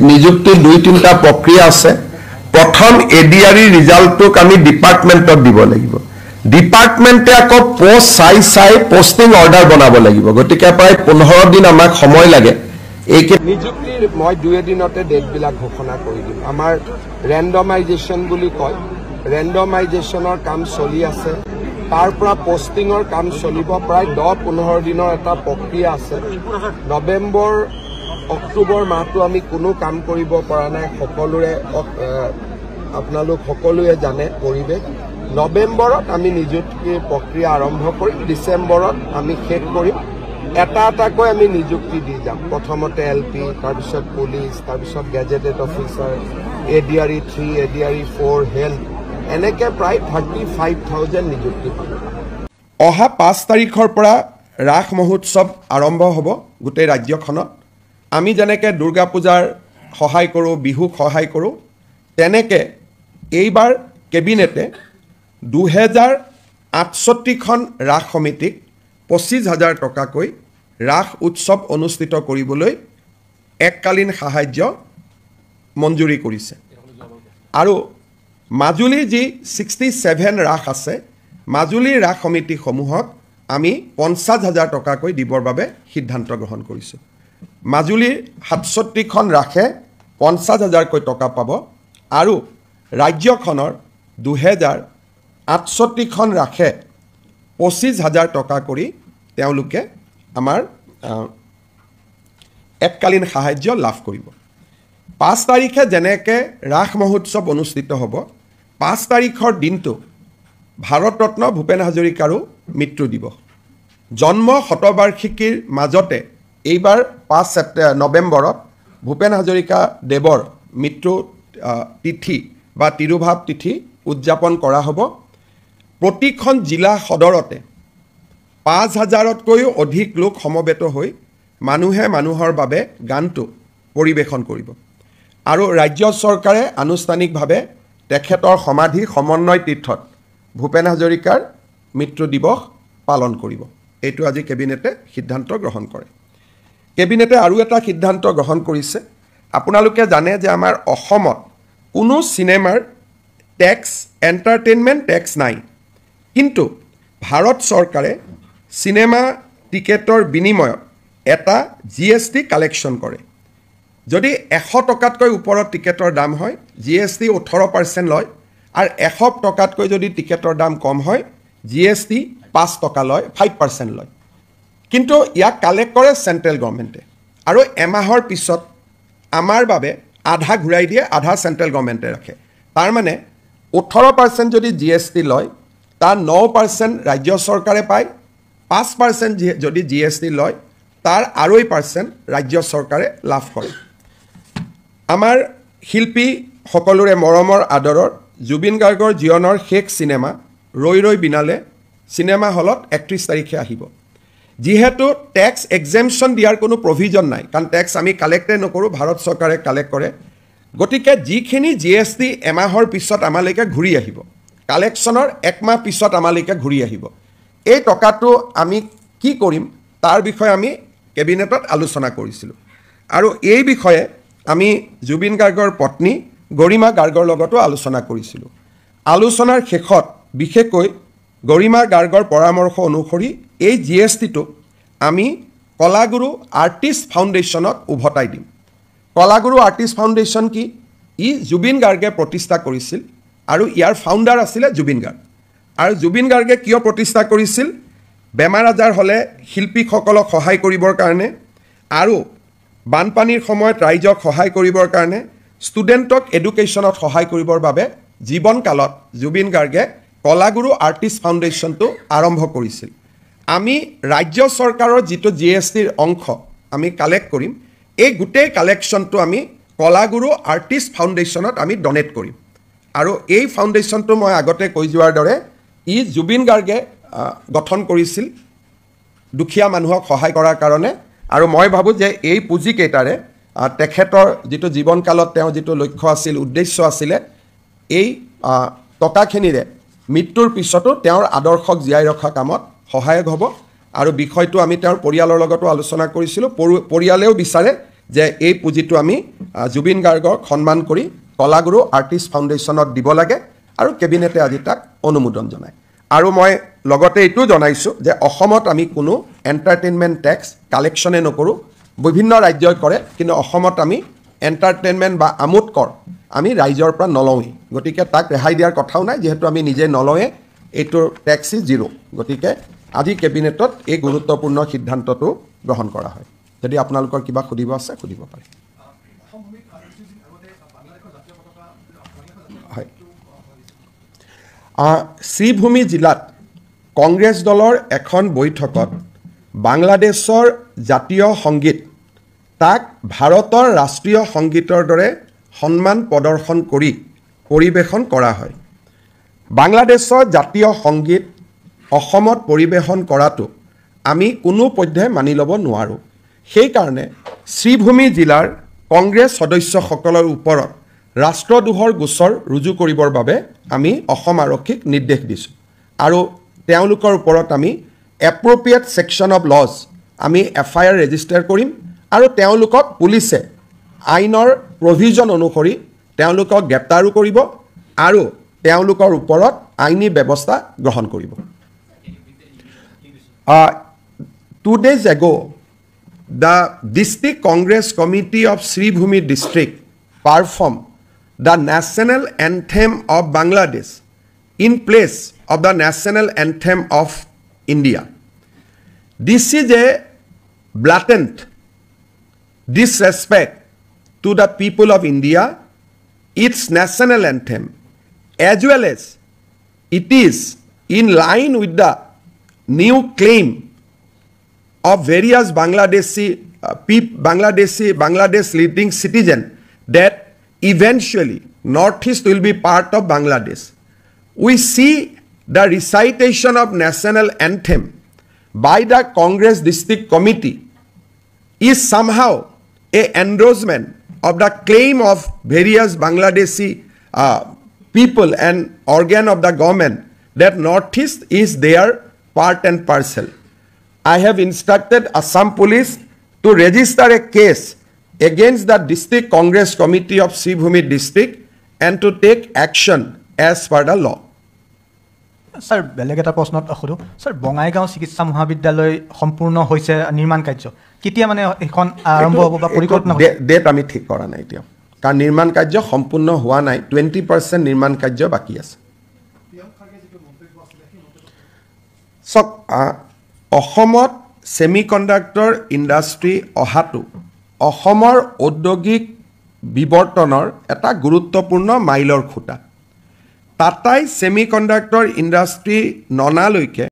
নিযুক্তি 2-3টা প্ৰক্ৰিয়া আছে প্ৰথম এডিআৰই ৰিজাল্টটোক আমি ডিপাৰ্টমেণ্টত দিব লাগিব ডিপাৰ্টমেণ্টে আকৌ পোষ্ট চাই পোষ্টিং অৰ্ডাৰ বনাব লাগিব গতিকে প্ৰায় 15 দিন আমাক সময় লাগে এই নিযুক্তিৰ মই 2 দিনতে ডেটবিলাক ঘোষণা কৰি দিম আমাৰ ৰেণ্ডমাইজেশ্যন বুলি কয় ৰেণ্ডমাইজেশ্যনৰ কাম চলি আছে তাৰ পৰা পোষ্টিঙৰ কাম চলিব প্ৰায় 10-15 দিনৰ এটা প্ৰক্ৰিয়া আছে নৱেম্বৰ অক্টোবৰ মাহটো আমি কোনো কাম কৰিব পৰা নাই সকলোৰে আপোনালোক সকলোৱে জানে পৰিৱেশ নৱেম্বৰত আমি নিযুক্তিৰ প্ৰক্ৰিয়া আৰম্ভ কৰিম ডিচেম্বৰত আমি শেষ কৰিম এটা এটাকৈ আমি নিযুক্তি দি যাম প্ৰথমতে এলপি তাৰপিছত পুলিচ তাৰপিছত gazetted officer ADRE 3 ADRE 4 health এনেকে প্ৰায় 35,000 নিযুক্তি পাব অহা 5 তাৰিখৰ পৰা ৰাস মহোৎসৱ আৰম্ভ হ'ব গোটেই ৰাজ্যখনত আমি যেনেকে দুৰ্গা পূজাৰ সহায় কৰোঁ বিহুক সহায় কৰোঁ তেনেকে এইবাৰ কেবিনেটে 2068খন ৰাস সমিতিক 25,000 টকাকৈ ৰাস উৎসৱ অনুষ্ঠিত কৰিবলৈ এককালীন সাহায্য মঞ্জুৰি কৰিছে আৰু মাজুলীৰ যি 67 ৰাস আছে মাজুলীৰ ৰাস সমিতিসমূহক আমি 50,000 টকাকৈ দিবৰ বাবে সিদ্ধান্ত গ্ৰহণ কৰিছোঁ মাজুলীৰ 67খন ৰাসে 50,000কৈ টকা পাব আৰু ৰাজ্যখনৰ 2068খন ৰাসে 25,000 টকা কৰি তেওঁলোকে আমাৰ এককালীন সাহায্য লাভ কৰিব 5 তাৰিখে যেনেকৈ ৰাস মহোৎসৱ অনুষ্ঠিত হ'ব 5 তাৰিখৰ দিনটো ভাৰতৰত্ন ভূপেন হাজৰিকাৰো মৃত্যু দিৱস জন্ম শতবাৰ্ষিকীৰ মাজতে এইবাৰ 5 নৱেম্বৰত ভূপেন হাজৰিকা দেৱৰ মৃত্যু তিথি বা তিৰুভাৱ তিথি উদযাপন কৰা হ'ব প্ৰতিখন জিলা সদৰতে 5,000তকৈও অধিক লোক সমবেত হৈ মানুহে মানুহৰ বাবে গানটো পৰিৱেশন কৰিব আৰু ৰাজ্য চৰকাৰে আনুষ্ঠানিকভাৱে তেখেতৰ সমাধি সমন্বয় তীৰ্থত ভূপেন হাজৰিকাৰ মৃত্যু দিৱস পালন কৰিব এইটো আজি কেবিনেটে সিদ্ধান্ত গ্ৰহণ কৰে কেবিনেটে আৰু এটা সিদ্ধান্ত গ্ৰহণ কৰিছে আপোনালোকে জানে যে আমাৰ অসমত কোনো চিনেমাৰ টেক্স এণ্টাৰটেইনমেণ্ট টেক্স নাই কিন্তু ভাৰত চৰকাৰে চিনেমা টিকেটৰ বিনিময়ত এটা জিএছটি কালেকশ্যন কৰে যদি 100 টকাতকৈ ওপৰত টিকেটৰ দাম হয় জিএছটি 18% লয় আৰু 100 টকাতকৈ যদি টিকেটৰ দাম কম হয় জিএছটি 5 টকা লয় 5% লয় কিন্তু ইয়াক কালেক্ট কৰে চেণ্ট্ৰেল গভৰ্ণমেণ্টে আৰু এমাহৰ পিছত আমাৰ বাবে আধা ঘূৰাই দিয়ে আধা চেণ্ট্ৰেল গভৰ্ণমেণ্টে ৰাখে তাৰ মানে 18% যদি জিএছটি লয় তাৰ 9% ৰাজ্য চৰকাৰে পায় 5% যদি জিএছটি লয় তাৰ 2% ৰাজ্য চৰকাৰে লাভ কৰে আমাৰ শিল্পী সকলোৰে মৰমৰ আদৰৰ জুবিন গাৰ্গৰ জীৱনৰ শেষ চিনেমা ৰৈ ৰৈ বিনালে চিনেমা হলত 31 তাৰিখে আহিব যিহেতু টেক্স এক্সেম্পশ্যন দিয়াৰ কোনো প্ৰভিজন নাই কাৰণ টেক্স আমি কালেক্টে নকৰোঁ ভাৰত চৰকাৰে কালেক্ট কৰে গতিকে যিখিনি জিএছটি এমাহৰ পিছত আমালৈকে ঘূৰি আহিব কালেকশ্যনৰ একমাহ পিছত আমালৈকে ঘূৰি আহিব এই টকাটো আমি কি কৰিম তাৰ বিষয়ে আমি কেবিনেটত আলোচনা কৰিছিলোঁ আৰু এই বিষয়ে আমি জুবিন গাৰ্গৰ পত্নী গৰিমা গাৰ্গৰ লগতো আলোচনা কৰিছিলোঁ আলোচনাৰ শেষত বিশেষকৈ গৰিমা গাৰ্গৰ পৰামৰ্শ অনুসৰি এই জিএছটিটো আমি কলাগুৰু আৰ্টিষ্ট ফাউণ্ডেশ্যনত উভতাই দিম কলাগুৰু আৰ্টিষ্ট ফাউণ্ডেশ্যন কি ই জুবিন গাৰ্গে প্ৰতিষ্ঠা কৰিছিল আৰু ইয়াৰ ফাউণ্ডাৰ আছিলে জুবিন গাৰ্গ আৰু জুবিন গাৰ্গে কিয় প্ৰতিষ্ঠা কৰিছিল বেমাৰ আজাৰ হ'লে শিল্পীসকলক সহায় কৰিবৰ কাৰণে আৰু বানপানীৰ সময়ত ৰাইজক সহায় কৰিবৰ কাৰণে ষ্টুডেণ্টক এডুকেশ্যনত সহায় কৰিবৰ বাবে জীৱনকালত জুবিন গাৰ্গে কলাগুৰু আৰ্টিষ্ট ফাউণ্ডেশ্যনটো আৰম্ভ কৰিছিল আমি ৰাজ্য চৰকাৰৰ যিটো জিএছটিৰ অংশ আমি কালেক্ট কৰিম এই গোটেই কালেকশ্যনটো আমি কলাগুৰু আৰ্টিষ্ট ফাউণ্ডেশ্যনত আমি ডনেট কৰিম আৰু এই ফাউণ্ডেশ্যনটো মই আগতে কৈ যোৱাৰ দৰে ই জুবিন গাৰ্গে গঠন কৰিছিল দুখীয়া মানুহক সহায় কৰাৰ কাৰণে আৰু মই ভাবোঁ যে এই পুঁজিকেইটাৰে তেখেতৰ যিটো জীৱনকালত তেওঁ যিটো লক্ষ্য আছিল উদ্দেশ্য আছিলে এই টকাখিনিৰে মৃত্যুৰ পিছতো তেওঁৰ আদৰ্শক জীয়াই ৰখা কামত সহায়ক হ'ব আৰু বিষয়টো আমি তেওঁৰ পৰিয়ালৰ লগতো আলোচনা কৰিছিলোঁ পৰিয়ালেও বিচাৰে যে এই পুঁজিটো আমি জুবিন গাৰ্গক সন্মান কৰি কলাগুৰু আৰ্টিষ্ট ফাউণ্ডেশ্যনত দিব লাগে আৰু কেবিনেটে আজি তাক অনুমোদন জনায় আৰু মই লগতে এইটো জনাইছোঁ যে অসমত আমি কোনো এণ্টাৰটেইনমেণ্ট টেক্স কালেকশ্যনে নকৰোঁ বিভিন্ন ৰাজ্যই কৰে কিন্তু অসমত আমি এণ্টাৰটেইনমেণ্ট বা আমোদ কৰ আমি ৰাইজৰ পৰা নলওঁৱেই গতিকে তাক ৰেহাই দিয়াৰ কথাও নাই যিহেতু আমি নিজে নলওঁৱে এইটোৰ টেক্স ইজ জিৰ' গতিকে আজি কেবিনেটত এই গুৰুত্বপূৰ্ণ সিদ্ধান্তটো গ্ৰহণ কৰা হয় যদি আপোনালোকৰ কিবা সুধিব আছে সুধিব পাৰে হয় শ্ৰীভূমি জিলাত কংগ্ৰেছ দলৰ এখন বৈঠকত বাংলাদেশৰ জাতীয় সংগীত তাক ভাৰতৰ ৰাষ্ট্ৰীয় সংগীতৰ দৰে সন্মান প্ৰদৰ্শন কৰি পৰিৱেশন কৰা হয় বাংলাদেশৰ জাতীয় সংগীত অসমত পৰিৱেশন কৰাটো আমি কোনো পধ্যে মানি ল'ব নোৱাৰোঁ সেইকাৰণে শ্ৰীভূমি জিলাৰ কংগ্ৰেছ সদস্যসকলৰ ওপৰত ৰাষ্ট্ৰদ্ৰোহৰ গোচৰ ৰুজু কৰিবৰ বাবে আমি অসম আৰক্ষীক নিৰ্দেশ দিছোঁ আৰু তেওঁলোকৰ ওপৰত আমি এপ্ৰপ্ৰিয়েট ছেকশ্যন অফ লজ আমি FIR ৰেজিষ্টাৰ কৰিম আৰু তেওঁলোকক পুলিচে আইনৰ প্ৰভিজন অনুসৰি তেওঁলোকক গ্ৰেপ্তাৰো কৰিব আৰু তেওঁলোকৰ ওপৰত আইনী ব্যৱস্থা গ্ৰহণ কৰিব 2 days ago the District Congress Committee of Sribhumi District performed the national anthem of Bangladesh in place of the national anthem of India. This is a blatant disrespect to the people of India, its national anthem, as well as it is in line with the new claim of various Bangladesh leading citizen that eventually Northeast will be part of Bangladesh. We see the recitation of national anthem by the Congress District Committee is somehow a endorsement of the claim of various Bangladeshi people and organ of the government that Northeast is their part and parcel. I have instructed Assam Police to register a case against the District Congress Committee of Sribhumi District and to take action as per the law. Sir, বেলেগ এটা প্ৰশ্নত অসুধো sir Bongaigaon চিকিৎসা মহাবিদ্যালয় সম্পূৰ্ণ হৈছে নিৰ্মাণ কাৰ্য কেতিয়া মানে এখন আৰম্ভ হ'ব বা পৰিকল্পনা ডেট আমি ঠিক কৰা নাই এতিয়া কাৰণ নিৰ্মাণ কাৰ্য সম্পূৰ্ণ হোৱা নাই 20% নিৰ্মাণ কাৰ্য বাকি আছে সব অসমত সেমিকণ্ডাক্টৰ ইণ্ডাষ্ট্ৰি অহাটো অসমৰ ঔদ্যোগিক বিৱৰ্তনৰ এটা গুৰুত্বপূৰ্ণ মাইলৰ খুঁটা টাটাই সেমিকণ্ডাক্টৰ ইণ্ডাষ্ট্ৰি ননালৈকে